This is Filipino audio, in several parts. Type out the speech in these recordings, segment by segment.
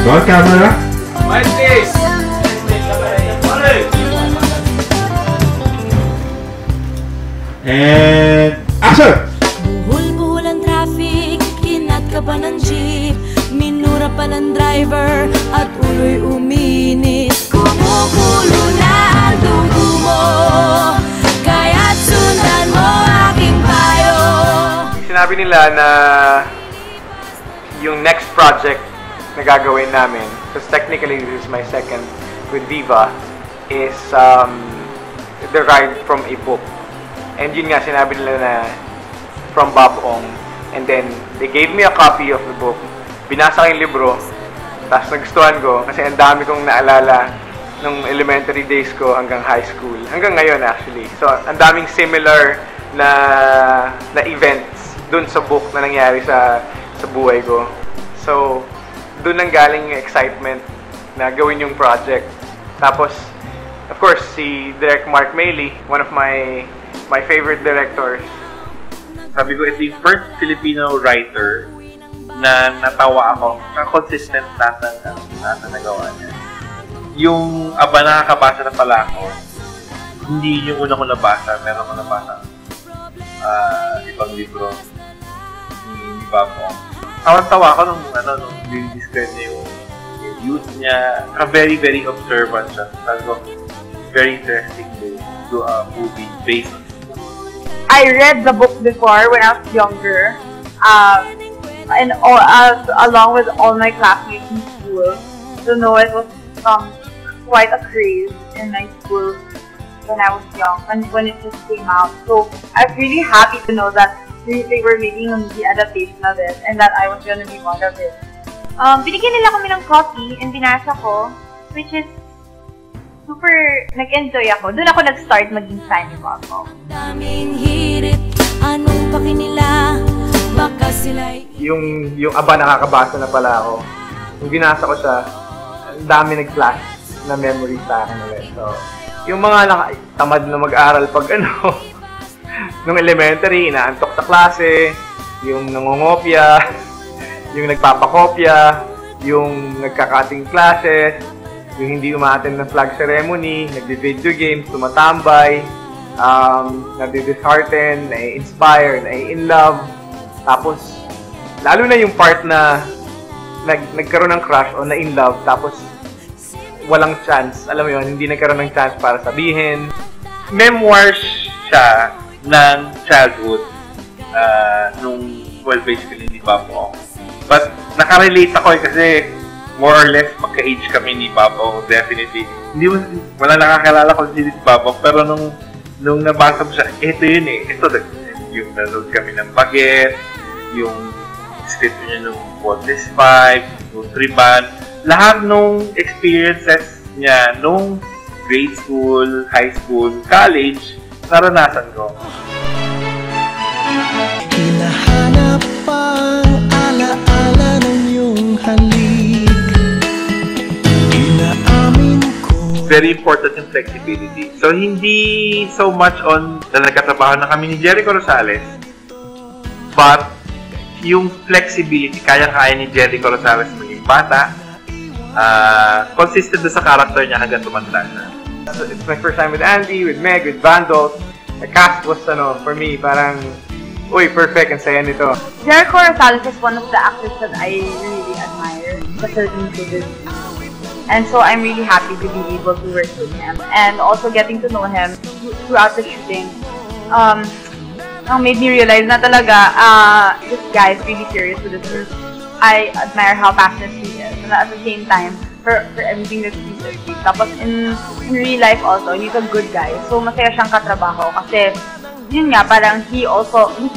Roll camera. Mondays! And action! Buhol-buhol ang traffic, kinat ka pa ng jeep, minura pa ng driver, at ulo'y uminit. Kumukulo na ang dugo mo, kaya't sundan mo aking payo. Sinabi nila na yung next project na gagawin namin, because technically this is my second with Viva, is derived from a book. And yun nga, sinabi nila na from Bob Ong. And then, they gave me a copy of the book. Binasa ko yung libro, tapos nagustuhan ko kasi ang dami kong naalala nung elementary days ko hanggang high school. Hanggang ngayon actually. So, ang daming similar na events dun sa book na nangyari sa buhay ko. So, dun nang galing yung excitement na gawin yung project. Tapos, of course, si Direk Mark Mayley, one of my favorite directors. Sabi ko, ito yung first Filipino writer na natawa ako. Consistent lahat ng nagawa niya. Yung aba nakakabasa na pala ako, hindi yung una ko nabasa. Meron ko nabasa ibang libro ni Bob Ong. Tawa-tawa ako nung describe niya yung youth niya. Very, very observant siya. Sabi ko, very interesting to do a movie based on. I read the book before when I was younger, and along with all my classmates in school. So no, it was quite a craze in my school when I was young, when it just came out. So I was really happy to know that they were making a movie adaptation of it, and that I was going to be one of it. Binigyan nila kami ng copy and binasa ko, which is super nag-enjoy ako. Doon ako nag-start maging fan ni Bob Ong. Daming hirit, anong paki nila, baka sila'y... Yung aba nakakabasa na pala ako. Yung binasa ko siya, ang dami nag-flash na memory sa akin ulit. So, yung mga tamad na mag-aral pag nung elementary, inaantok sa klase, yung nangongopya, yung nagpapakopya, yung nagkakating classes, yung hindi umattend ng flag ceremony, nagdi-video games, tumatambay, nadi-dishearten, nai-inspire, nai-in-love. Tapos, lalo na yung part na nagkaroon ng crush o na-in-love, tapos walang chance. Alam mo yun, hindi nagkaroon ng chance para sabihin. Memoirs siya ng childhood basically ni Bob Ong. But nakarelate ako kasi more or less magka-age kami ni Bob Ong, definitely. Wala nakakilala ko si Bob Ong, pero nung nabasa mo siya, ito yun eh. Ito, yung nanood kami ng Baguette, yung script niya nung Pontes 5, nung Triban, lahat nung experiences niya nung grade school, high school, college, naranasan ko. Hinahanap ang ala-ala ng iyong halik. Inaamin ko. Very important yung flexibility. So, hindi so much on na nagkatrabaho na kami ni Jericho Rosales, but yung flexibility, kaya-kaya ni Jericho Rosales maging bata, consistent sa character niya hanggang tumanda siya. It's my first time with Andy, with Meg, with Vandals. The cast was, for me, parang, uy, perfect, ang saya nito. Jericho Rosales is one of the actors that I really admire, certain to and so I'm really happy to be able to work with him, and also getting to know him throughout the shooting. Made me realize na talaga, this guy is really serious with this. I admire how passionate he is, and at the same time, for everything that he says. Tapos in real life also, he's a good guy. So masaya siyang katrabaho kasi yun nga, parang he's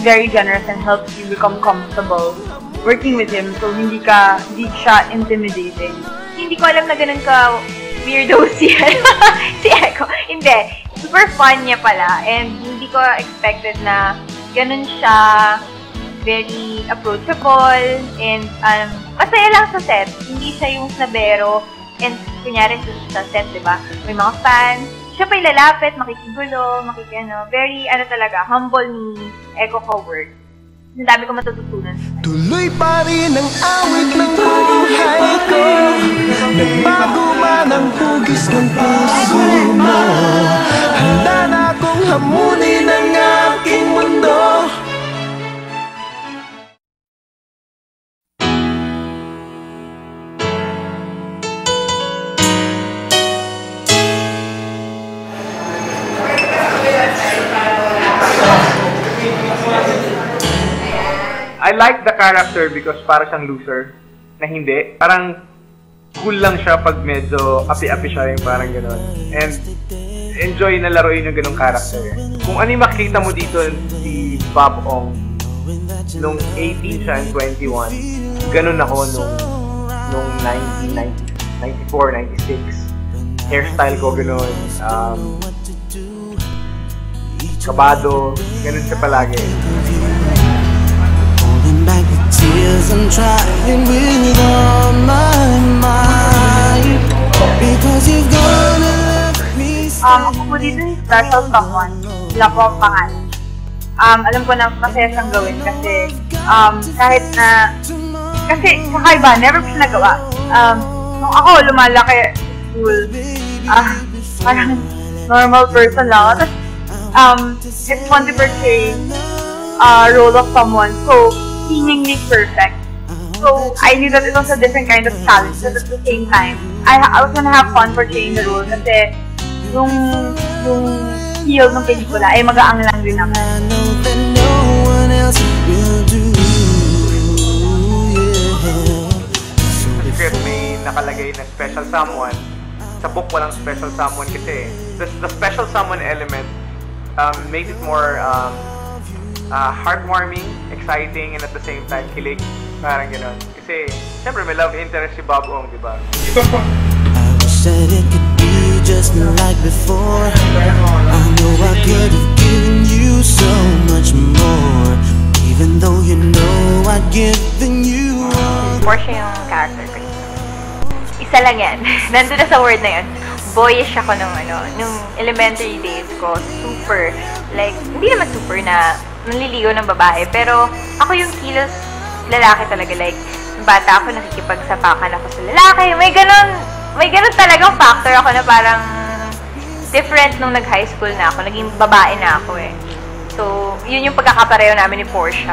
very generous and helps you become comfortable working with him. So hindi siya intimidating. Hindi ko alam na ganun ka weirdo si Echo. Hindi. Super fun niya pala, and hindi ko expected na ganun siya, very approachable, and masaya lang sa set. Hindi siya yung snabero, and kunyari sa set, diba? May mga fans, siya pa ilalapit, makikigulo, very, talaga, humble ni Echo Coward. Ang dami ko matututunan sa Tuloy pa rin ang awit ng buhay ko. Nagbago man ang hugis ng puso mo. Handa na akong hamunin ang aking mundo. I like the character because parang siyang loser na hindi. Parang cool lang siya pag medyo api-api siya yung parang gano'n. And enjoy na laruin yung ganong character. Kung ano yung makikita mo dito si Bob Ong nung 18 siya and 21, ganun ako nung 1994, 96. Hairstyle ko gano'n. Kabado, ganun siya palagi. Back the tears I'm trying with all my might. Because you've gone and left me. Ako po dito yung special someone. Sila po ang pangalan. Alam ko na masaya siyang gawin kasi kahit na kasi kakaiba, never ko siya nagawa. Nung ako lumalaki sa school, parang normal person lang. Tapos it's fun to portray role of someone so seemingly perfect. So I knew that it was a different kind of challenge, but at the same time, I was gonna have fun portraying the role kasi yung feel ng pelikula ay magaang lang din ako. Sa script may nakalagay na special someone. Sa book walang special someone kasi the special someone element makes it more heartwarming, exciting, and at the same time, kilig. Parang gano'n. Kasi, siyempre, may love interest si Bob Ong, di ba? I wish that it could be just like before. I know I could have given you so much more. Even though you know I'd given you all. Porsche yung character ko. Isa lang yan. Nandun na sa word na yun. Boyish ako nung elementary days ko. Super. Like, hindi naman super na nanliligaw ng babae. Pero ako yung kilos lalaki talaga. Like, bata ako, nakikipagsapakan ako sa lalaki. May ganun talagang factor ako na parang different nung nag-high school na ako. Naging babae na ako eh. So, yun yung pagkakapareho namin ni Porsche.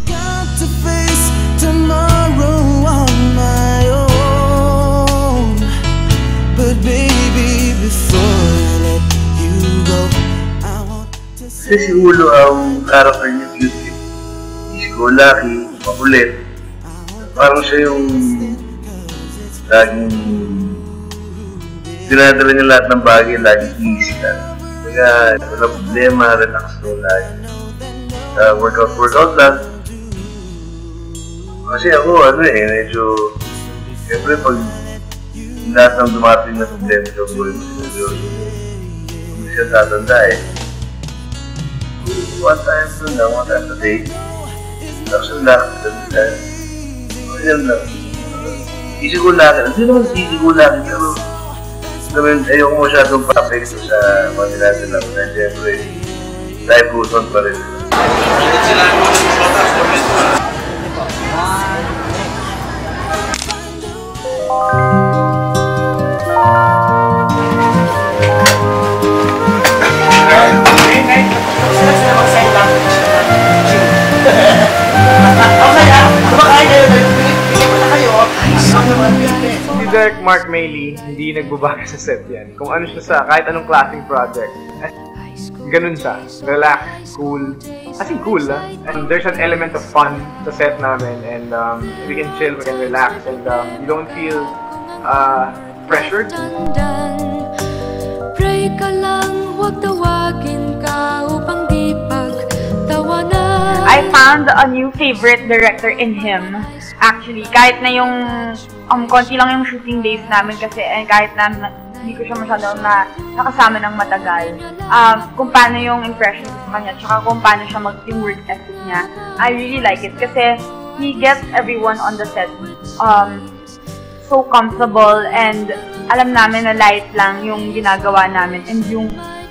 Got to face tomorrow on my own. But baby, before I let you go, I want to say. Kasi si Ulo ang character niya cute. Isko, laki, makulit. Parang siya yung laging dinadala niya lahat ng bagay, laging easy ka. Kaya wala problema, relax daw lagi. Workout lang. Kasi ako, medyo, siyempre pag lahat ng dumating na problema sa buhay mo, hindi siya tatanda eh. One time a day. Tapos ang lakad sa bilan. Ayan lang. Easy ko lakad. Hindi naman easy ko lakad, pero ayoko masyadong papekto sa mga nilasalam na siyempre live puson pa rin. Si Derek Mark Mailey, hindi nagbabago sa set yan. Kung ano siya sa kahit anong klaseng project. Ganun siya. Relax, cool. As in cool, ah. And there's an element of fun sa set namin. And we can chill, we can relax. And you don't feel pressured. Pray ka lang, huwag tawagin ka upang di pagtawanan. I found a new favorite director in him. Actually, kahit na yung konti lang yung shooting days namin kasi kahit na hindi ko siya masyadong nakasama ng matagal. Kung paano yung impression ko sa kanya, tsaka kung paano siya mag-teamwork ethic niya, I really like it kasi he gets everyone on the set so comfortable and alam namin na light lang yung ginagawa namin and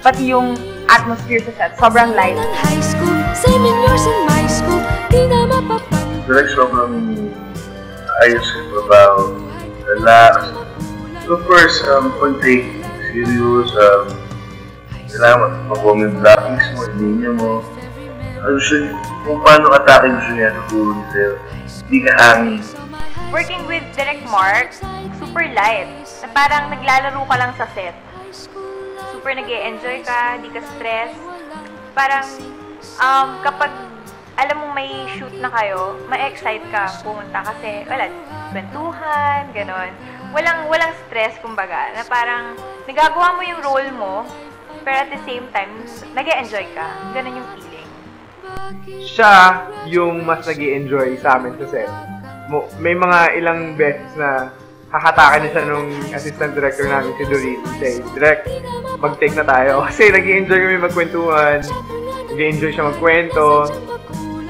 pati yung atmosphere sa set, sobrang light. High school, same in yours in my school, di na mapapantay. direct sobrang ayos yung trabaho, relax. So of course, pag take serious, kailangan mag-comment graphics mo, linya mo. Usually, kung paano atake gusto niya, tuturo niya sa'yo. Hindi ka hangin. Working with Direct Mark, super light. Na parang naglalaro ka lang sa set. Super nag-e-enjoy ka, di ka stress. Parang, kapag alam mong may shoot na kayo, ma-excite ka pumunta kasi, wala, kwentuhan, ganon. Walang stress, kumbaga, na parang nagagawa mo yung role mo, pero at the same time, nag-e-enjoy ka. Ganon yung feeling. Siya yung mas nag-i-enjoy sa amin sa set. May mga ilang beses na hakatakan na siya nung assistant director namin si Doreen. Say, Direct, mag-take na tayo. Kasi nag-i-enjoy kami magkwentuhan. Nag-i-enjoy siya magkwento.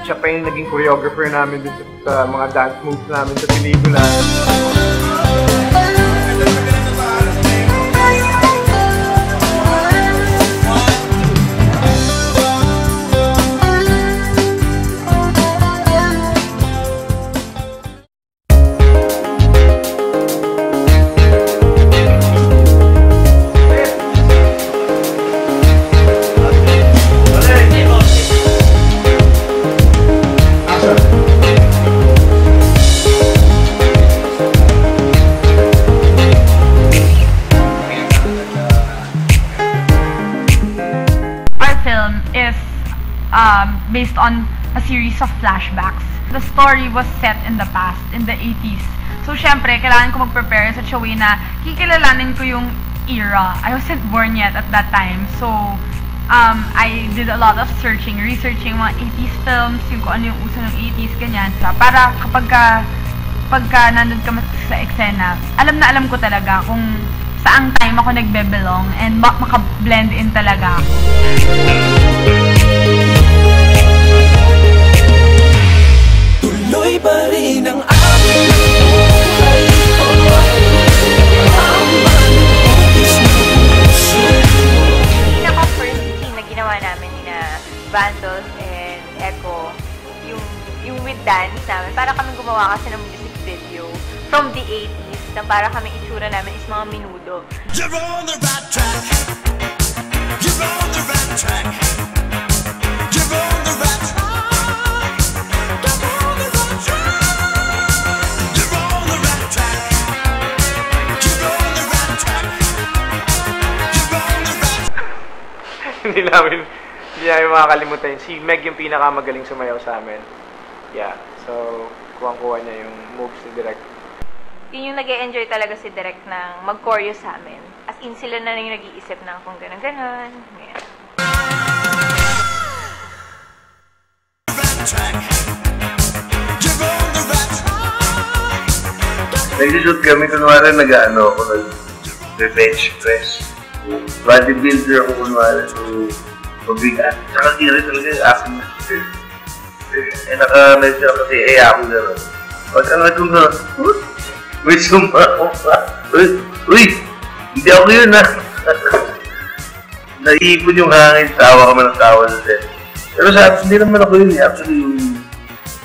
Siya pa yung naging choreographer namin dun sa mga dance moves namin sa pelikula. Based on a series of flashbacks. The story was set in the past, in the 80s. So, syempre, kailangan ko mag-prepare in such a way na kikilalanin ko yung era. I wasn't born yet at that time. So, I did a lot of researching mga 80s films, yung kung ano yung uso ng 80s, ganyan. Para pagka nandun ka sa eksena, alam ko talaga kung saang time ako nagbe-belong and maka-blend in talaga ako. Tuloy pa rin ang aming buhay ko. Pinaka-first scene na ginawa namin na Vandals and Echo, yung with dance namin, para kami gumawa kasi ng music video from the 80s, na para kami itsura namin is mga minudo. You're on the right track. You're on the right track. You're on the right track. Hindi namin makakalimutan yun. Si Meg yung pinakamagaling sumayaw sa amin. Yeah. So, kuwang-kuha niya yung moves ni Direct. Yun yung nag-e-enjoy talaga si Direct ng mag-choreo sa amin. As in, sila na yung nag-iisip ng kung gano'n-gano'n. Ganyan. Nag-shoot kami, kunwari nag-ano ako, nag-bench press. Bodybuilder ako kunwari, so mabigat. Saka kiri talaga yung akin na. Naka-medyo ako kasi, ako gano'n. Pagka nagkong gano'n, may sumpa ako pa. Uy! Hindi ako yun ha! Naiipon yung hangin, tawa ka man ng tawa sa set. Pero sa akin, hindi naman ako yun. Actually,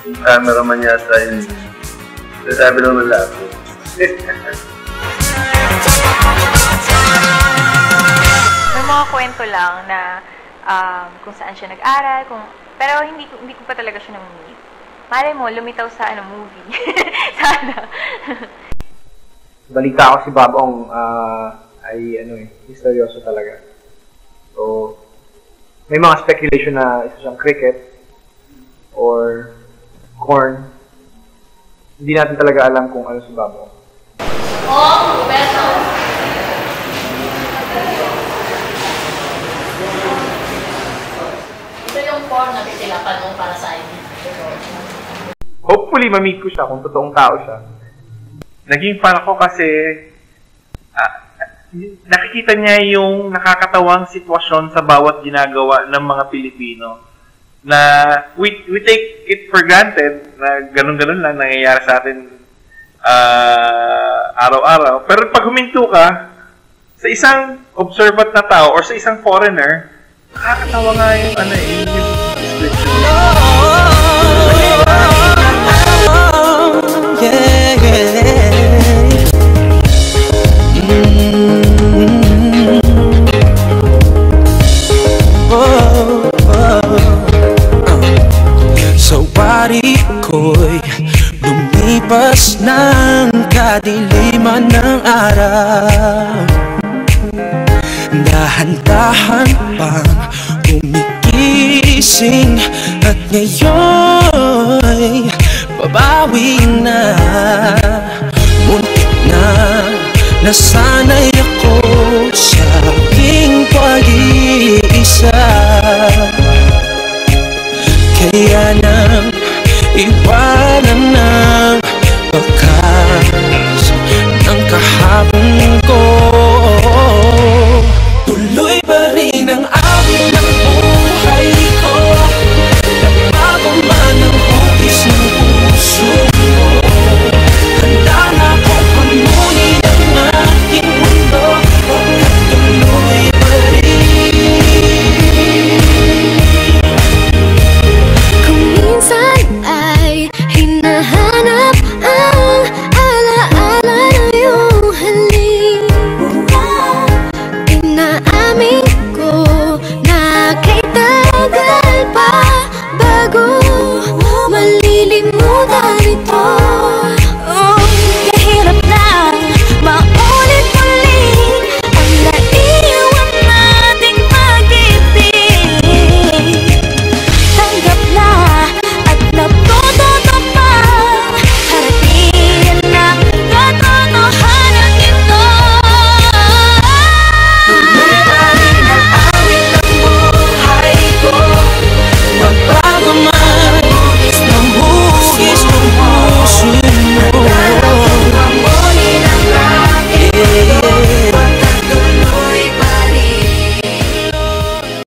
yung cameraman yata yun. Sabi naman lang ako. May mga kwento lang na kung saan siya nag-aral, pero hindi ko pa talaga siya nang-meet. Malay mo, lumitaw sa movie. Sana. Balita ako si Babong ay misteryoso talaga. So, may mga speculation na isa siyang cricket or corn. Hindi natin talaga alam kung ano si Babong. Roberto! Ito yung form na titilapan mo para sa ID. Hopefully, ma-meet ko siya kung totoong tao siya. Naging fan ako kasi nakikita niya yung nakakatawang sitwasyon sa bawat ginagawa ng mga Pilipino na we take it for granted na ganun-ganun lang nangyayari sa atin araw-araw. Pero pag huminto ka sa isang observant na tao or sa isang foreigner, nakakatawa nga yung yung description. araw, dahan-dahan pang gumigising, at ngayon'y babawi na. Muntik na nasanay